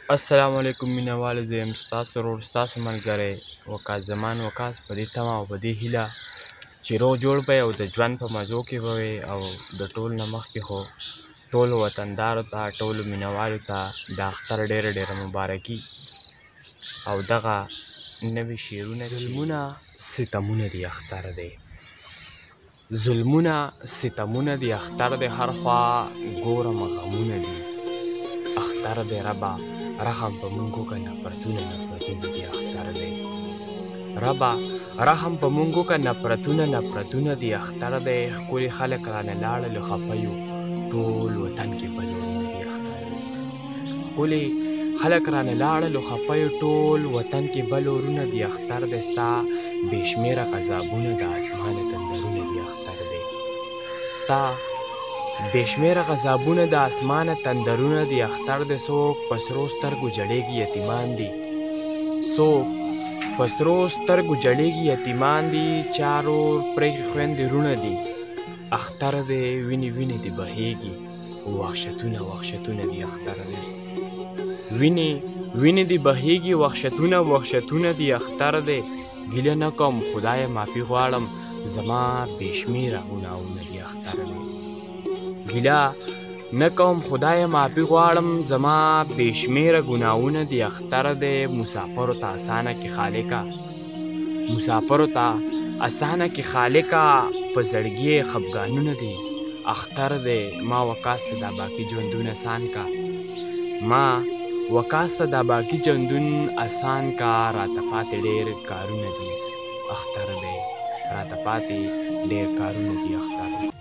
السلام علیکم مینهوالو، زه یم ستاسو ورور ستاسو ملګری وقاص زمان وقاص. په دې تمه او په دې هیله چې روغ جوړ به او د ژوند په مزو کې به وئ، او د ټول نه مخکې خو ټولو وطندارو ته، ټولو مینهوالو ته د اختر ډېره ډېره مبارکي. او دغه نوي شعرونه ظلمونه ستمونه دي اختر دی، ظلمونه ستمونه دي اختر دی، هر خوا ګورم غمونه دي اختر دی. ربه رحم په مونږ وکړه، نفرتونه نفرتونه دي اختر دی. ربه رحم په مونږ وکړه، نفرتونه نفرتونه دي اختر دی. ښکلي خلک رانه لاړل خفه یو، ټول وطن کې بلورونه دي اختر دی. ښکلي خلک رانه لاړل خفه یو، ټول وطن کې بلورونه دي اختر دی. ستا بې شمېره غضبونه د اسمانه تندرونه دي اختر دی. ستا بې شمېره غضبونه د اسمانه تندرونه دي اختر دی. څوک په سرو سترګو جړېږي یتیمان دي، څوک په سرو سترګو جړېږي یتیمان دي، چارو پرېږي خویندې وروڼه دي اختر دی. وینې وینې دې بهېږي، وحشتونه وحشتونه دي اختر دی. وینې وینې دې بهېږي، وحشتونه وحشتونه دي اختر دی. ګیله نه کوم خدایه معافي غواړم، زما بې شمېره ګناهونه دي اختر دی. ګیله نه کوم خدایه معافي غواړم، زما بې شمېره ګناهونه دي اختر دی. مسافرو ته اسانه کې خالقه، مسافرو ته اسانه کې خالقه، په زړګي خفګانونه دي اختر دی. ما وقاص ته دا باقي ژوندون اسان کا، ما وقاص ته دا باقي ژوندون اسان کا. راته پاتې ډېر کارونه دي اختر دی، راته پاتې ډېر کارونه دي اختر دی.